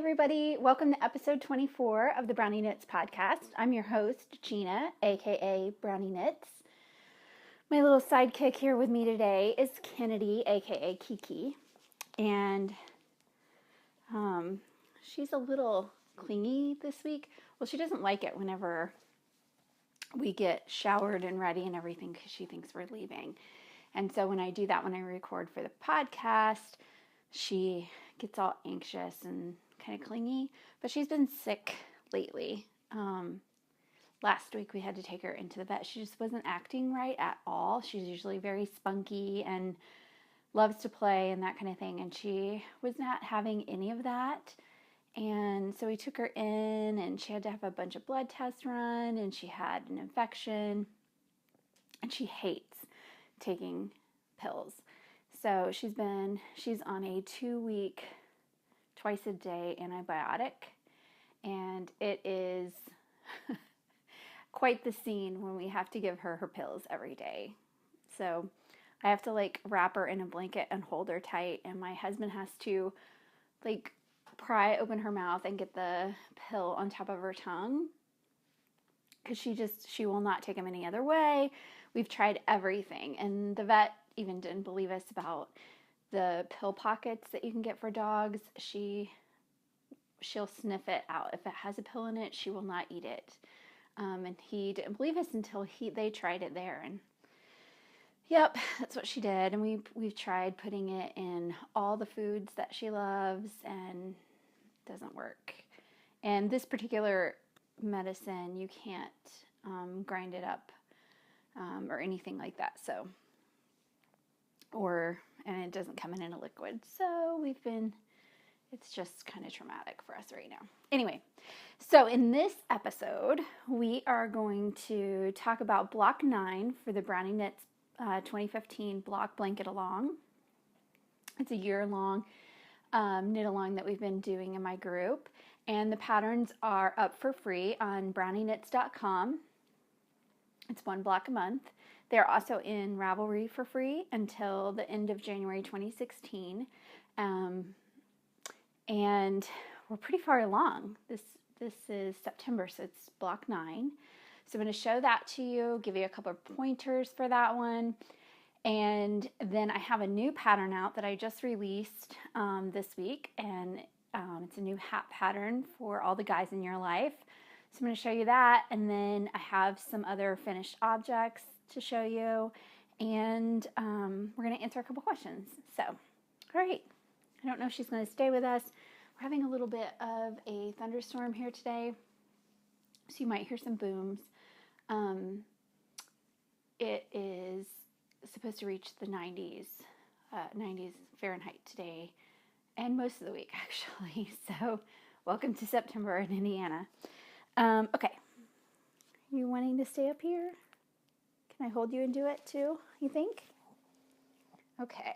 everybody. Welcome to episode 24 of the Brownie Knits podcast. I'm your host, Gina, aka Brownie Knits. My little sidekick here with me today is Kennedy, aka Kiki. And she's a little clingy this week. Well, she doesn't like it whenever we get showered and ready and everything because she thinks we're leaving. And so when I do that, when I record for the podcast, she gets all anxious and kind of clingy, but she's been sick lately. Last week we had to take her into the vet. She just wasn't acting right at all. She's usually very spunky and loves to play and that kind of thing, and she was not having any of that. And so we took her in, and she had to have a bunch of blood tests run, and she had an infection, and she hates taking pills. So she's on a 2-week, twice a day antibiotic, and it is quite the scene when we have to give her pills every day. So I have to wrap her in a blanket and hold her tight, and my husband has to pry open her mouth and get the pill on top of her tongue because she will not take them any other way. We've tried everything, and the vet even didn't believe us about the pill pockets that you can get for dogs. She'll sniff it out. If it has a pill in it, she will not eat it. And he didn't believe us until they tried it there, and yep, that's what she did. And we've tried putting it in all the foods that she loves, and it doesn't work. And this particular medicine, you can't grind it up or anything like that. And it doesn't come in a liquid. So it's just kind of traumatic for us right now. Anyway, so in this episode, we are going to talk about Block 9 for the Brownie Knits 2015 Block Blanket Along. It's a year-long knit along that we've been doing in my group. And the patterns are up for free on BrownieKnits.com. It's one block a month. They're also in Ravelry for free until the end of January 2016. And we're pretty far along. This is September, so it's block 9. So I'm going to show that to you, give you a couple of pointers for that one. And then I have a new pattern out that I just released this week, and it's a new hat pattern for all the guys in your life. So I'm going to show you that, and then I have some other finished objects to show you, and we're going to answer a couple questions. So, all right. I don't know if she's going to stay with us. We're having a little bit of a thunderstorm here today, so you might hear some booms. It is supposed to reach the 90s Fahrenheit today, and most of the week, actually. So, welcome to September in Indiana. Okay. You wanting to stay up here? Can I hold you and do it too, you think? Okay.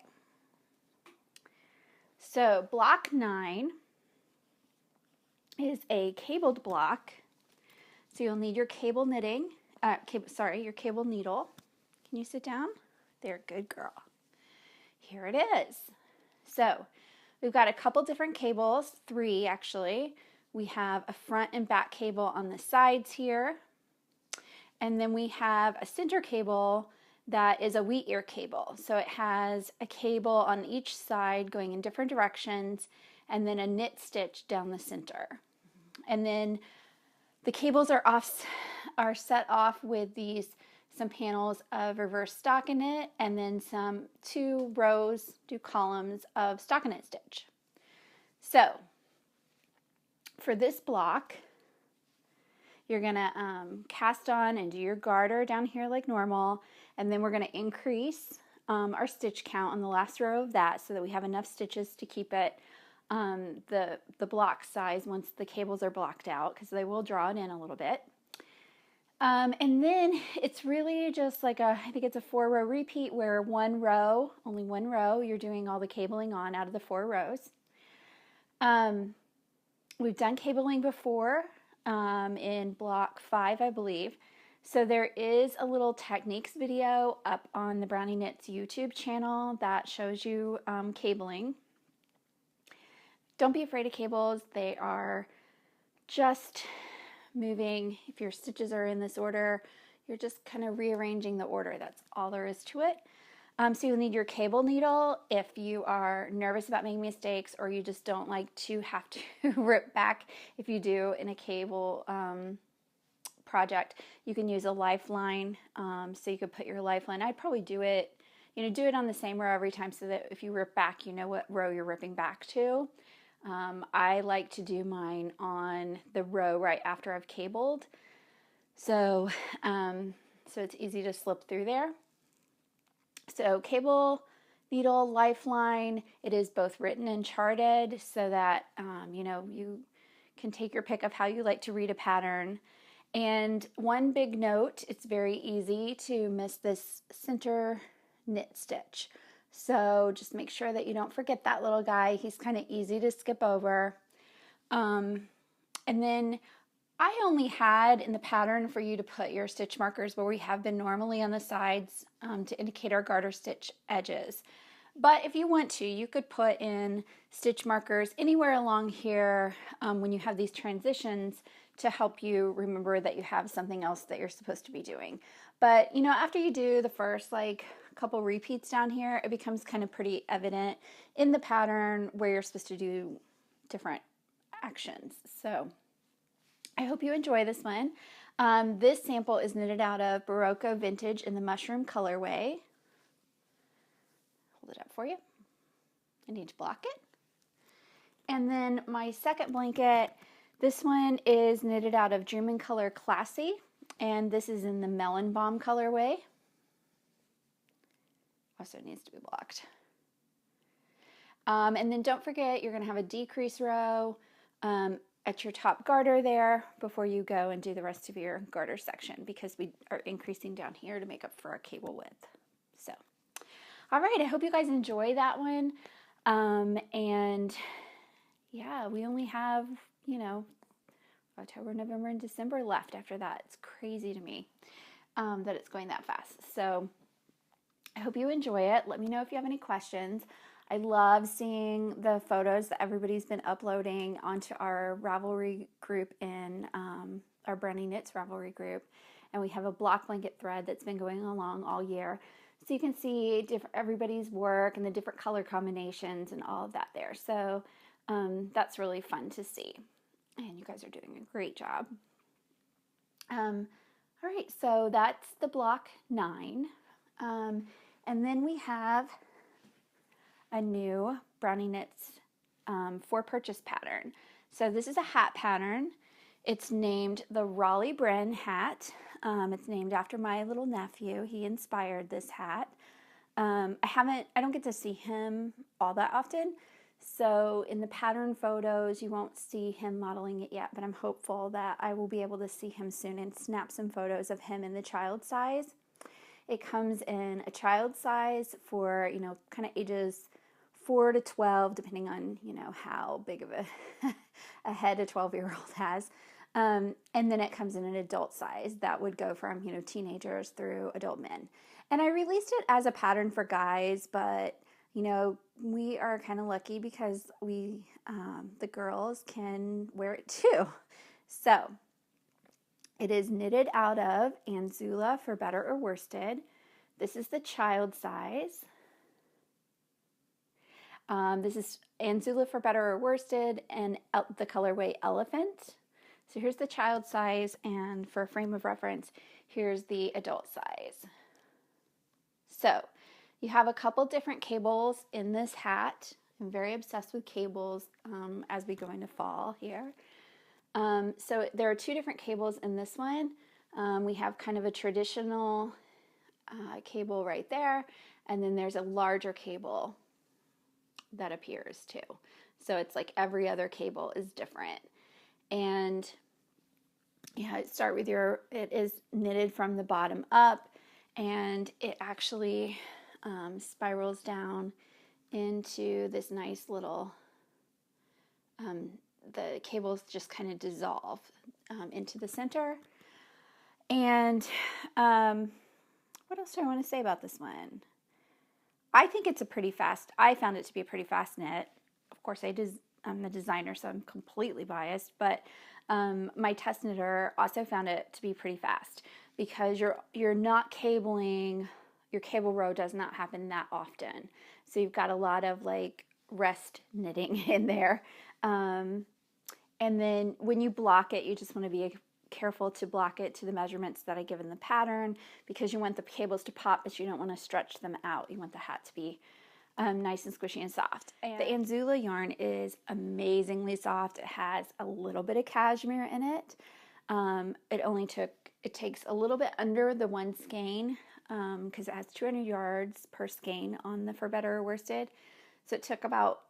So block 9 is a cabled block. So you'll need your cable knitting, your cable needle. Can you sit down? There, good girl. Here it is. So we've got a couple different cables, 3 actually. We have a front and back cable on the sides here. And then we have a center cable that is a wheat ear cable. So it has a cable on each side going in different directions, and then a knit stitch down the center. And then the cables are set off with some panels of reverse stockinette, and then 2 columns of stockinette stitch. So for this block, you're going to cast on and do your garter down here like normal, and then we're going to increase our stitch count on the last row of that so that we have enough stitches to keep it the block size once the cables are blocked out, because they will draw it in a little bit. And then it's really just I think it's a 4-row repeat where only one row, you're doing all the cabling on out of the 4 rows. We've done cabling before in block 5, I believe. So there is a little techniques video up on the Brownie Knits YouTube channel that shows you cabling. don't be afraid of cables. They are just moving. If your stitches are in this order, you're just kind of rearranging the order. That's all there is to it. So you'll need your cable needle if you are nervous about making mistakes, or you just don't like to have to rip back. If you do in a cable project, you can use a lifeline. So you could put your lifeline. I'd probably do it, do it on the same row every time, so that if you rip back, you know what row you're ripping back to. I like to do mine on the row right after I've cabled. So it's easy to slip through there. So cable, needle, lifeline, it is both written and charted, so that, you can take your pick of how you like to read a pattern. And one big note, it's very easy to miss this center knit stitch. So just make sure that you don't forget that little guy. He's kind of easy to skip over. And then I only had in the pattern for you to put your stitch markers where we have been normally on the sides to indicate our garter stitch edges. But if you want to, you could put in stitch markers anywhere along here when you have these transitions to help you remember that you have something else that you're supposed to be doing. But, after you do the first couple repeats down here, it becomes kind of pretty evident in the pattern where you're supposed to do different actions. So I hope you enjoy this one. This sample is knitted out of Barocco Vintage in the mushroom colorway. Hold it up for you. I need to block it. And then my second blanket, this one is knitted out of Dreamin' Color Classy, and this is in the Melon Balm colorway. Also needs to be blocked. And then don't forget, you're going to have a decrease row at your top garter there before you go and do the rest of your garter section, because we are increasing down here to make up for our cable width. So, all right, I hope you guys enjoy that one. And yeah, we only have, October, November, and December left after that. It's crazy to me that it's going that fast. So I hope you enjoy it. Let me know if you have any questions. I love seeing the photos that everybody's been uploading onto our Ravelry group in our Brownie Knits Ravelry group. And we have a block blanket thread that's been going along all year. So you can see everybody's work and the different color combinations and all of that there. So that's really fun to see. And you guys are doing a great job. All right, so that's the block 9. And then we have a new Brownie Knits for purchase pattern. So this is a hat pattern. It's named the Raleigh Brin Hat. It's named after my little nephew. He inspired this hat. I don't get to see him all that often. So in the pattern photos, you won't see him modeling it yet, but I'm hopeful that I will be able to see him soon and snap some photos of him in the child size. It comes in a child size for, kind of ages 4 to 12, depending on, how big of a head a 12-year-old has. And then it comes in an adult size that would go from, teenagers through adult men. And I released it as a pattern for guys, but, we are kind of lucky because the girls can wear it too. So it is knitted out of Anzula for better or worsted. This is the child size. This is Anzula for better or worsted and the colorway Elephant. So here's the child size, and for a frame of reference, here's the adult size. So you have a couple different cables in this hat. I'm very obsessed with cables as we go into fall here. So there are 2 different cables in this one. We have kind of a traditional cable right there, and then there's a larger cable that appears too. So it's like every other cable is different. And it is knitted from the bottom up, and it actually spirals down into this nice little, the cables just kind of dissolve into the center. And what else do I want to say about this one? I think it's I found it to be a pretty fast knit. Of course, I I'm the designer, so I'm completely biased, but my test knitter also found it to be pretty fast because you're not cabling, your cable row does not happen that often. So you've got a lot of like rest knitting in there. And then when you block it, you just want to be careful to block it to the measurements that I give in the pattern because you want the cables to pop, but you don't want to stretch them out. You want the hat to be nice and squishy and soft. And the Anzula yarn is amazingly soft. It has a little bit of cashmere in it. It takes a little bit under the one skein because it has 200 yards per skein on the For Better worsted. So it took about,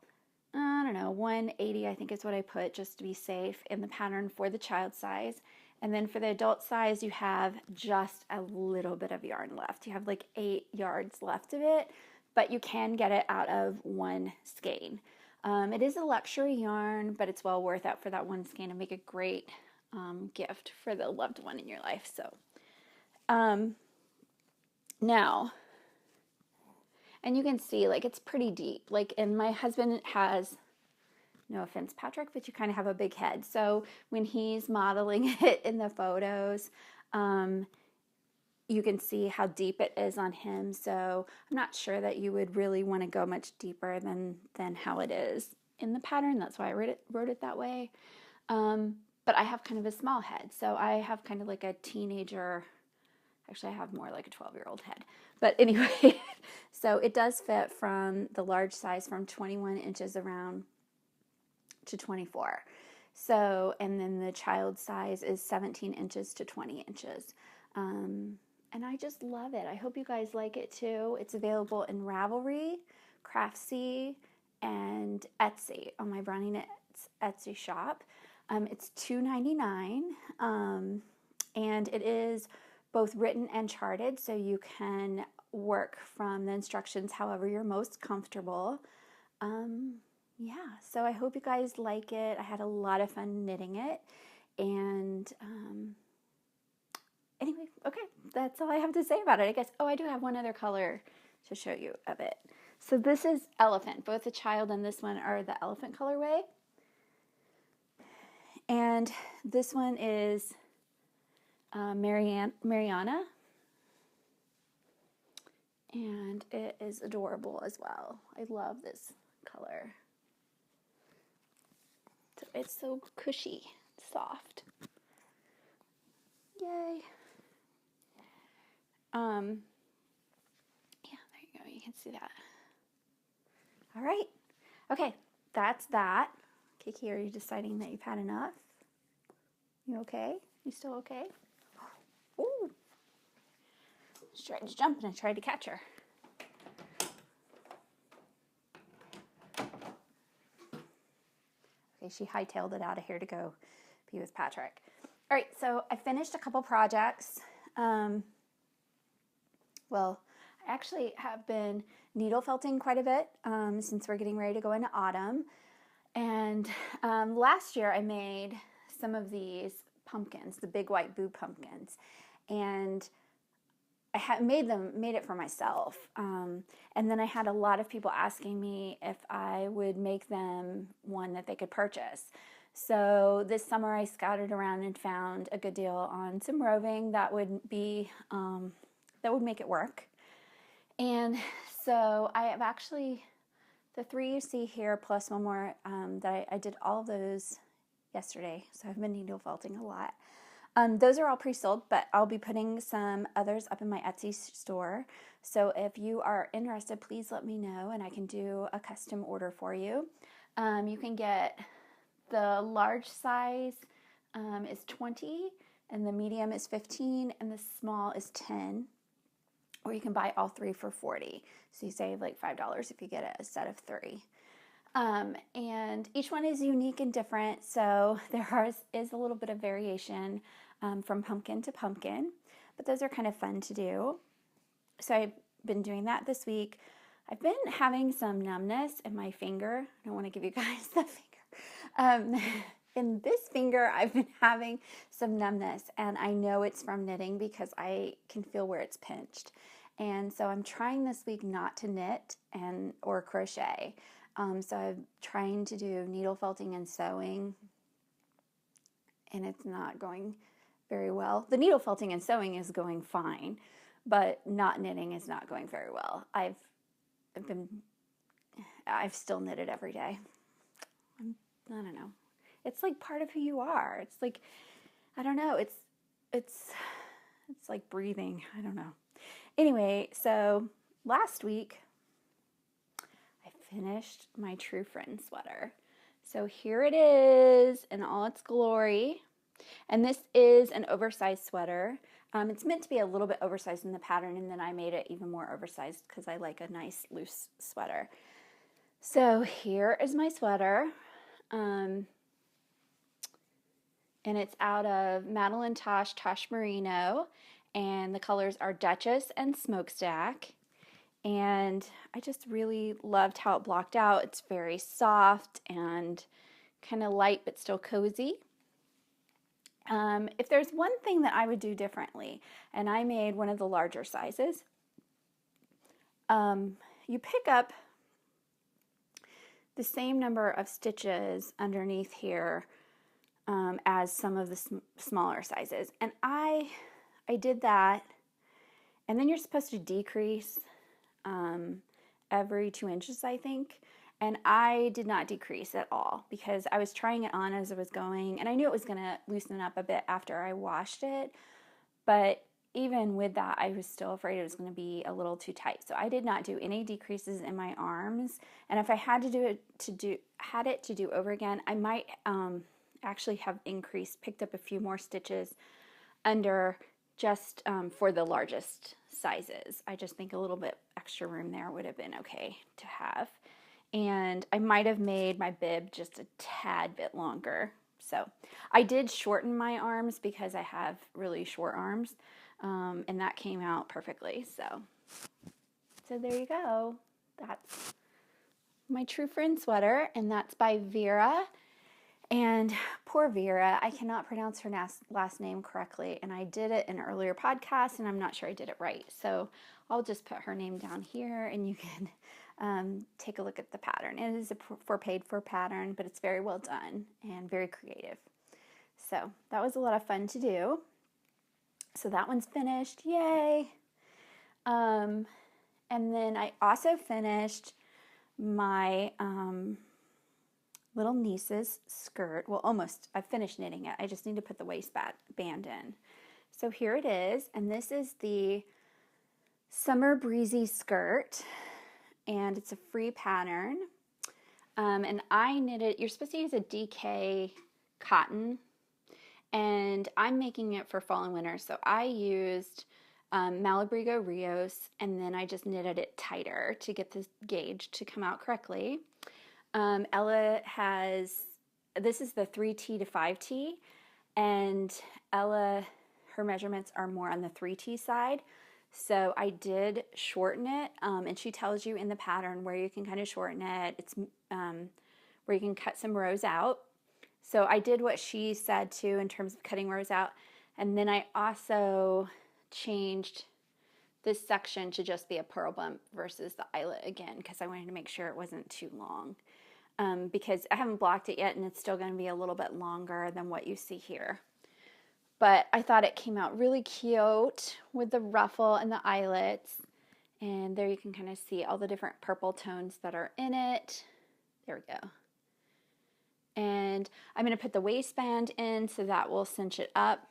I don't know, 180 I think is what I put just to be safe in the pattern for the child size. And then for the adult size, you have just a little bit of yarn left. You have like 8 yards left of it, but you can get it out of one skein. It is a luxury yarn, but it's well worth it for that one skein and make a great gift for the loved one in your life. So now, and you can see like it's pretty deep. Like, and my husband has, no offense, Patrick, but you kind of have a big head. So when he's modeling it in the photos, you can see how deep it is on him. So I'm not sure that you would really want to go much deeper than how it is in the pattern. That's why I wrote it that way. But I have kind of a small head. So I have kind of like a teenager, actually I have more like a 12-year-old head. But anyway, so it does fit from the large size from 21 inches around to 24. So, and then the child size is 17 inches to 20 inches. And I just love it. I hope you guys like it too. It's available in Ravelry, Craftsy, and Etsy on my Brownie Knits Etsy shop. It's $2.99, and it is both written and charted, so you can work from the instructions however you're most comfortable. Yeah, so I hope you guys like it. I had a lot of fun knitting it, and anyway, okay, that's all I have to say about it, I guess. Oh, I do have one other color to show you of it. So this is Elephant. Both the child and this one are the Elephant colorway. And this one is Mariana. And it is adorable as well. I love this color. It's so cushy, soft. Yay. Yeah, there you go. You can see that. All right. Okay, that's that. Kiki, are you deciding that you've had enough? You okay? You still okay? Ooh. She tried to jump and I tried to catch her. Okay, she hightailed it out of here to go be with Patrick. All right, so I finished a couple projects. Well, I actually have been needle felting quite a bit since we're getting ready to go into autumn. And last year I made some of these pumpkins, the big white boo pumpkins, and I made it for myself. And then I had a lot of people asking me if I would make them one that they could purchase. So this summer I scouted around and found a good deal on some roving that would be that would make it work. And so I have actually, the 3 you see here plus one more that I did all of those yesterday. So I've been needle felting a lot. Those are all pre-sold, but I'll be putting some others up in my Etsy store. So if you are interested, please let me know and I can do a custom order for you. You can get the large size is 20 and the medium is 15 and the small is 10. Or you can buy all 3 for $40. So you save like $5 if you get a set of 3. And each one is unique and different, so there is a little bit of variation from pumpkin to pumpkin, but those are kind of fun to do. So I've been doing that this week. I've been having some numbness in my finger. I don't want to give you guys the finger. In this finger, I've been having some numbness, and I know it's from knitting because I can feel where it's pinched. And so I'm trying this week not to knit or crochet. So I'm trying to do needle felting and sewing, and it's not going very well. The needle felting and sewing is going fine, but not knitting is not going very well. I've still knitted every day. I don't know. It's like part of who you are. It's like, I don't know. It's like breathing. I don't know. Anyway, so last week I finished my True Friend sweater. So here it is in all its glory. And this is an oversized sweater. It's meant to be a little bit oversized in the pattern, and then I made it even more oversized because I like a nice loose sweater. So here is my sweater. And it's out of Madelinetosh Tosh Merino, and the colors are Duchess and Smokestack. And I just really loved how it blocked out. It's very soft and kind of light but still cozy. If there's one thing that I would do differently, and I made one of the larger sizes, you pick up the same number of stitches underneath here as some of the smaller sizes. And I did that, and then you're supposed to decrease every 2 inches, I think. And I did not decrease at all because I was trying it on as I was going, and I knew it was going to loosen up a bit after I washed it. But even with that, I was still afraid it was going to be a little too tight. So I did not do any decreases in my arms. And if I had to do over again, I might actually have picked up a few more stitches under just for the largest sizes. I just think a little bit extra room there would have been okay to have. And I might have made my bib just a tad bit longer. So I did shorten my arms because I have really short arms, and that came out perfectly. So there you go. That's my True Friend sweater, and that's by Veera. And poor Veera, I cannot pronounce her last name correctly, and I did it in an earlier podcast, and I'm not sure I did it right. So I'll just put her name down here, and you can take a look at the pattern. It is a paid-for pattern, but it's very well done and very creative. So that was a lot of fun to do. So that one's finished. Yay! And then I also finished my little niece's skirt. Well, almost. I finished knitting it. I just need to put the waistband in. So here it is, and this is the Summer Breezy skirt, and it's a free pattern. And I knitted, you're supposed to use a DK cotton, and I'm making it for fall and winter. So I used Malabrigo Rios, and then I just knitted it tighter to get the gauge to come out correctly. Ella this is the 3T to 5T, and Ella, her measurements are more on the 3T side. So I did shorten it, and she tells you in the pattern where you can kind of shorten it. It's where you can cut some rows out. So I did what she said too in terms of cutting rows out, and then I also changed this section to just be a purl bump versus the eyelet again because I wanted to make sure it wasn't too long, because I haven't blocked it yet and it's still going to be a little bit longer than what you see here. But I thought it came out really cute with the ruffle and the eyelets. And there you can kind of see all the different purple tones that are in it. There we go. And I'm going to put the waistband in so that will cinch it up.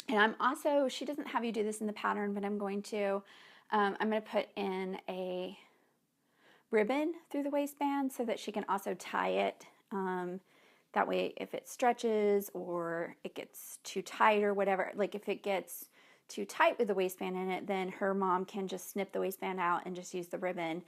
And I'm also, she doesn't have you do this in the pattern, but I'm going to. I'm going to put in a ribbon through the waistband so that she can also tie it. That way, if it stretches or it gets too tight or whatever, like if it gets too tight with the waistband in it, then her mom can just snip the waistband out and just use the ribbon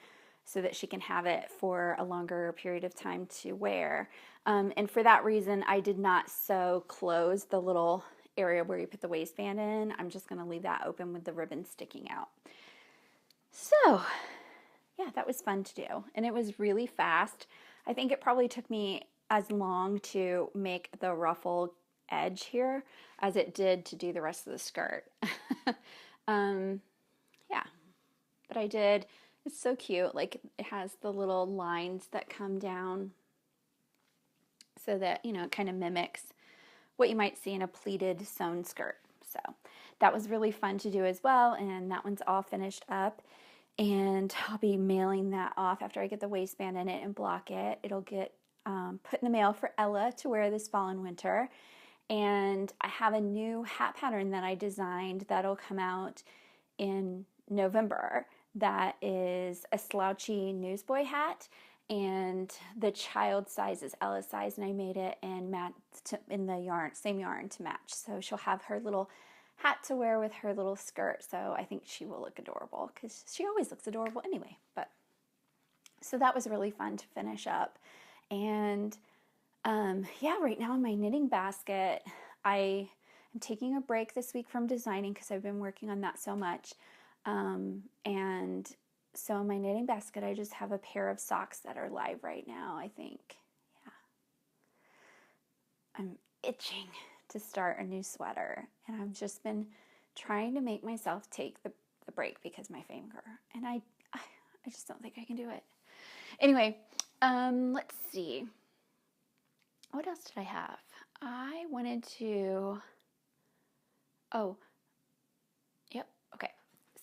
so that she can have it for a longer period of time to wear. And for that reason, I did not sew close the little area where you put the waistband in. I'm just going to leave that open with the ribbon sticking out. So, yeah, that was fun to do. And it was really fast. I think it probably took me as long to make the ruffle edge here as it did to do the rest of the skirt. Yeah, but I did It's so cute. Like it has the little lines that come down so that, you know, it kind of mimics what you might see in a pleated sewn skirt. So that was really fun to do as well. And that one's all finished up. And I'll be mailing that off after I get the waistband in it and block it. It'll get put in the mail for Ella to wear this fall and winter. And I have a new hat pattern that I designed that'll come out in November. That is a slouchy newsboy hat, and the child size is Ella's size, and I made it in the yarn, same yarn to match. So she'll have her little hat to wear with her little skirt. So I think she will look adorable because she always looks adorable anyway. But so that was really fun to finish up. And yeah, right now in my knitting basket, I am taking a break this week from designing because I've been working on that so much. And so in my knitting basket, I just have a pair of socks that are live right now, I think. Yeah. I'm itching to start a new sweater, and I've just been trying to make myself take the break because my finger, and I just don't think I can do it. Anyway, let's see. What else did I have? I wanted to, okay.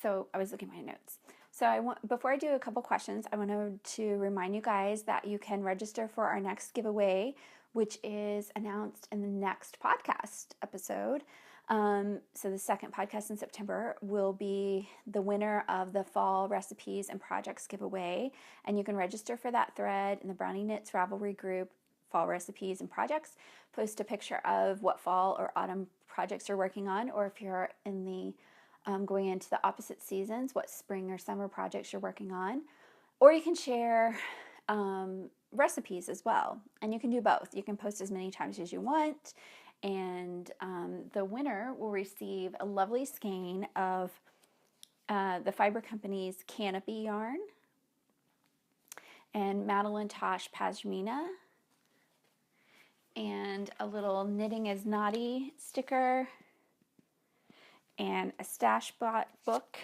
So I was looking at my notes. So before I do a couple questions, I wanted to remind you guys that you can register for our next giveaway, which is announced in the next podcast episode. So the second podcast in September will be the winner of the fall recipes and projects giveaway. And you can register for that thread in the Brownie Knits Ravelry group, fall recipes and projects. Post a picture of what fall or autumn projects you're working on, or if you're in the going into the opposite seasons, what spring or summer projects you're working on. Or you can share recipes as well. And you can do both. You can post as many times as you want. And the winner will receive a lovely skein of the Fiber Company's Canopy yarn and Madelinetosh Pashmina, and a little Knitting is Naughty sticker, and a stash book,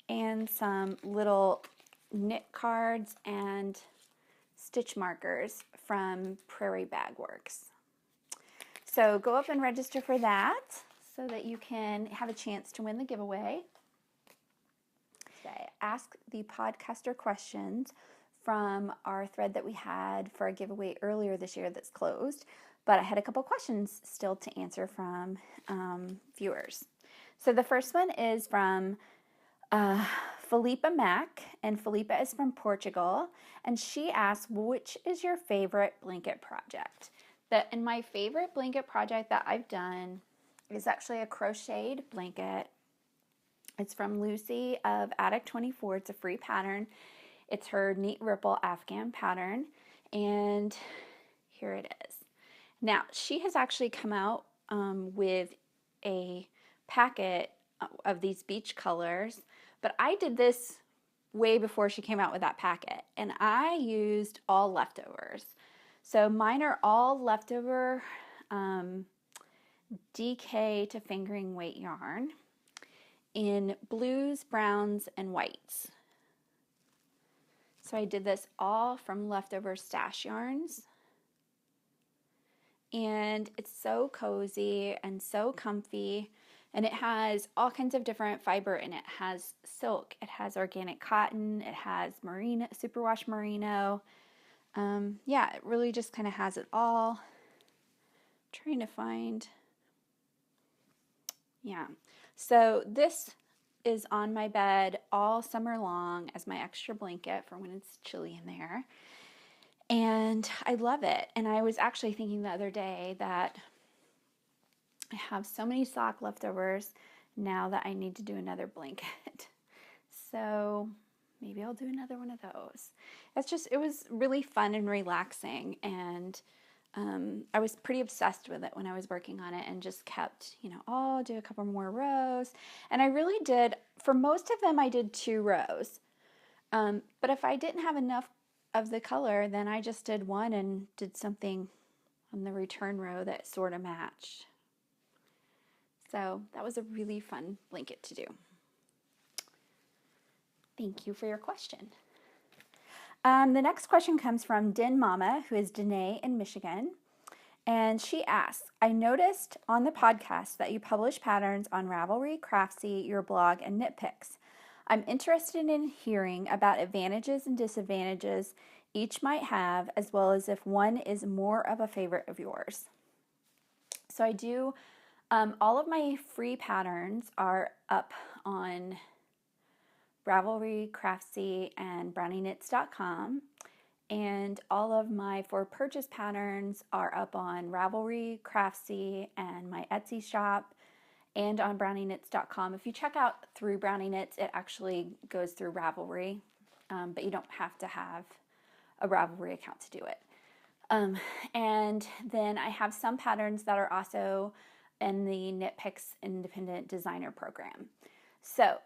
and some little knit cards and stitch markers from Prairie Bag Works. So go up and register for that so that you can have a chance to win the giveaway. Okay, ask the podcaster questions from our thread that we had for a giveaway earlier this year that's closed. But I had a couple questions still to answer from viewers. So the first one is from Filipamac, and Filipa is from Portugal, and she asks, which is your favorite blanket project? And my favorite blanket project that I've done is actually a crocheted blanket. It's from Lucy of Attic 24. It's a free pattern. It's her Neat Ripple Afghan pattern, and here it is. Now, she has actually come out with a packet of these beach colors, but I did this way before she came out with that packet, and I used all leftovers. So mine are all leftover DK to fingering weight yarn in blues, browns, and whites. So I did this all from leftover stash yarns. And it's so cozy and so comfy, and it has all kinds of different fiber in it. It has silk, it has organic cotton, it has merino, superwash merino. Yeah, it really just kind of has it all. I'm trying to find, yeah. So this is on my bed all summer long as my extra blanket for when it's chilly in there. And I love it. And I was actually thinking the other day that I have so many sock leftovers now that I need to do another blanket. So maybe I'll do another one of those. It was really fun and relaxing. And I was pretty obsessed with it when I was working on it, and just kept, I'll do a couple more rows. And I really did, for most of them, I did 2 rows. But if I didn't have enough of the color, then I just did 1 and did something on the return row that sort of matched. So that was a really fun blanket to do. Thank you for your question. The next question comes from Denmomma, who is Danae in Michigan. And she asks, I noticed on the podcast that you publish patterns on Ravelry, Craftsy, your blog, and Knit Picks. I'm interested in hearing about advantages and disadvantages each might have, as well as if one is more of a favorite of yours. So I do, all of my free patterns are up on Ravelry, Craftsy, and BrownieKnits.com. And all of my for purchase patterns are up on Ravelry, Craftsy, and my Etsy shop, and on BrownieKnits.com. If you check out through Brownie Knits, it actually goes through Ravelry, but you don't have to have a Ravelry account to do it. And then I have some patterns that are also in the Knit Picks Independent Designer Program. So,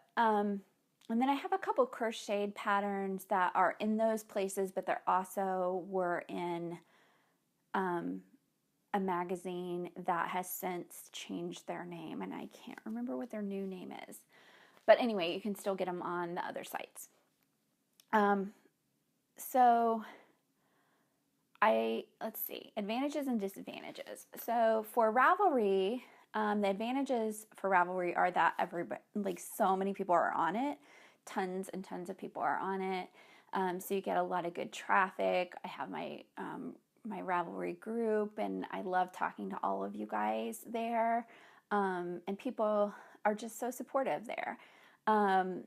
and then I have a couple crocheted patterns that are in those places, but they're also were in a magazine that has since changed their name, and I can't remember what their new name is. But anyway, you can still get them on the other sites. So let's see, advantages and disadvantages. So for Ravelry, the advantages for Ravelry are that everybody, like so many people are on it. Tons and tons of people are on it. So you get a lot of good traffic. I have my my Ravelry group, and I love talking to all of you guys there. And people are just so supportive there. I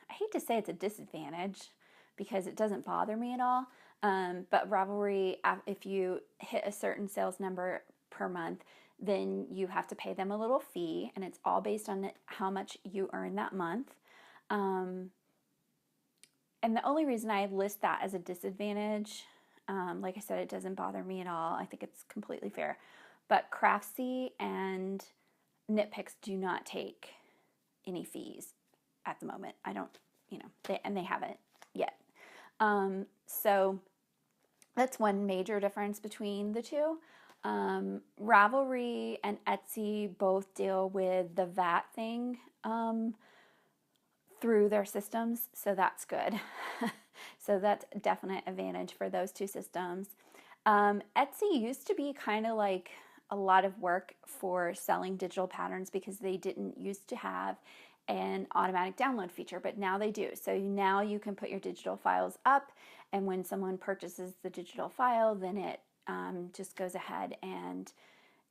hate to say it's a disadvantage because it doesn't bother me at all. But Ravelry, if you hit a certain sales number per month, then you have to pay them a little fee, and it's all based on how much you earn that month. And the only reason I list that as a disadvantage, like I said, it doesn't bother me at all. I think it's completely fair. But Craftsy and Knit Picks do not take any fees at the moment. I don't, they haven't yet. So that's one major difference between the two. Ravelry and Etsy both deal with the VAT thing through their systems, so that's good. So that's a definite advantage for those two systems. Etsy used to be kind of like a lot of work for selling digital patterns because they didn't used to have an automatic download feature, but now they do. So now you can put your digital files up, and when someone purchases the digital file, then it just goes ahead and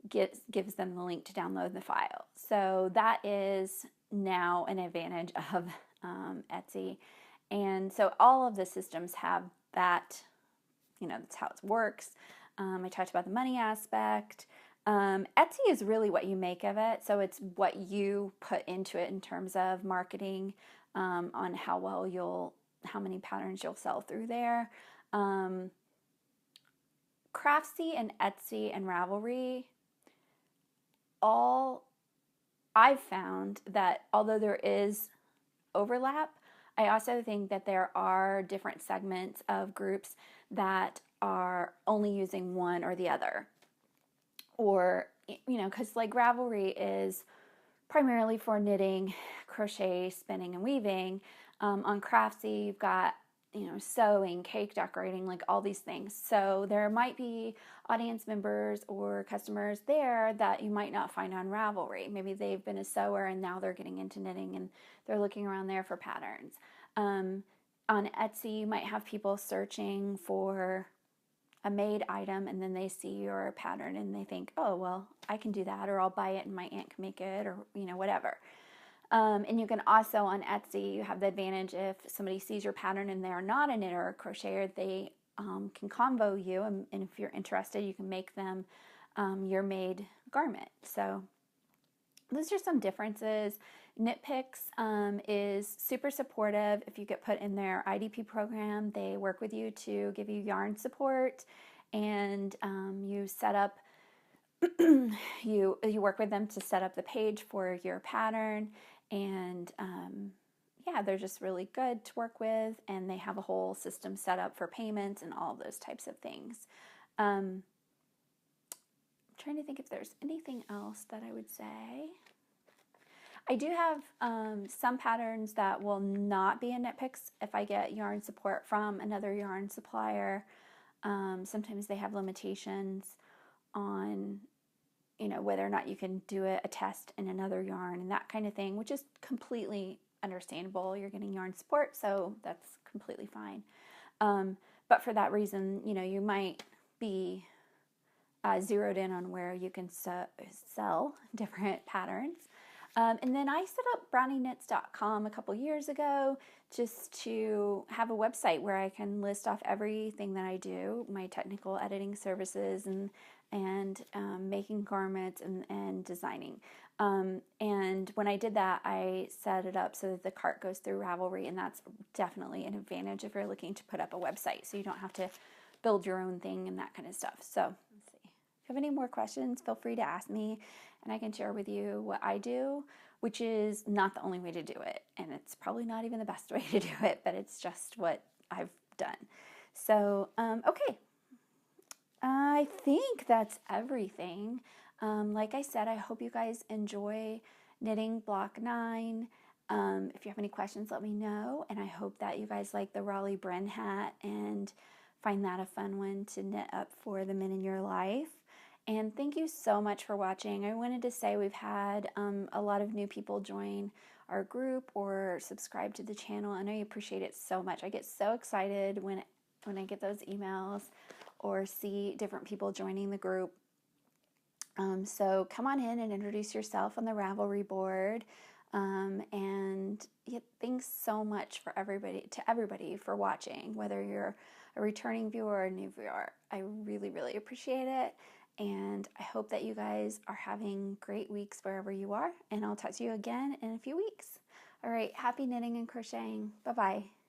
gives them the link to download the file. So that is now an advantage of Etsy. And so all of the systems have that, that's how it works. I talked about the money aspect. Etsy is really what you make of it. So it's what you put into it in terms of marketing, on how many patterns you'll sell through there. Craftsy and Etsy and Ravelry, I've found that although there is overlap, I also think that there are different segments of groups that are only using one or the other. Or, because like Ravelry is primarily for knitting, crochet, spinning, and weaving. On Craftsy, you've got, sewing, cake decorating, like all these things. So there might be audience members or customers there that you might not find on Ravelry. Maybe they've been a sewer and now they're getting into knitting and they're looking around there for patterns. On Etsy, you might have people searching for a made item, and then they see your pattern and they think, oh, well, I can do that, or I'll buy it and my aunt can make it, or, whatever. And you can also, on Etsy, you have the advantage if somebody sees your pattern and they're not a knitter or crocheter, they can convo you, and if you're interested, you can make them your made garment. So those are some differences. Knit Picks is super supportive. If you get put in their IDP program, they work with you to give you yarn support, and you set up, you work with them to set up the page for your pattern, and yeah, they're just really good to work with, and they have a whole system set up for payments and all those types of things. I'm trying to think if there's anything else that I would say. I do have some patterns that will not be in knit picks if I get yarn support from another yarn supplier. Sometimes they have limitations on, you know, whether or not you can do a test in another yarn and that kind of thing, which is completely understandable. You're getting yarn support, so that's completely fine. But for that reason, you know, you might be zeroed in on where you can sell different patterns. And then I set up BrownieKnits.com a couple years ago just to have a website where I can list off everything that I do, my technical editing services and making garments and designing. And when I did that, I set it up so that the cart goes through Ravelry, and that's definitely an advantage if you're looking to put up a website, so you don't have to build your own thing and that kind of stuff. So let's see. If you have any more questions, feel free to ask me, and I can share with you what I do, which is not the only way to do it, and it's probably not even the best way to do it, but it's just what I've done. So, okay. I think that's everything. Like I said, I hope you guys enjoy knitting block 9. If you have any questions, let me know. And I hope that you guys like the Raleigh Brin Hat and find that a fun one to knit up for the men in your life. And thank you so much for watching. I wanted to say we've had a lot of new people join our group or subscribe to the channel, and I appreciate it so much. I get so excited when I get those emails or see different people joining the group. So come on in and introduce yourself on the Ravelry board. And yeah, thanks so much for everybody for watching, whether you're a returning viewer or a new viewer. I really, really appreciate it. And I hope that you guys are having great weeks wherever you are. And I'll talk to you again in a few weeks. All right, happy knitting and crocheting. Bye-bye.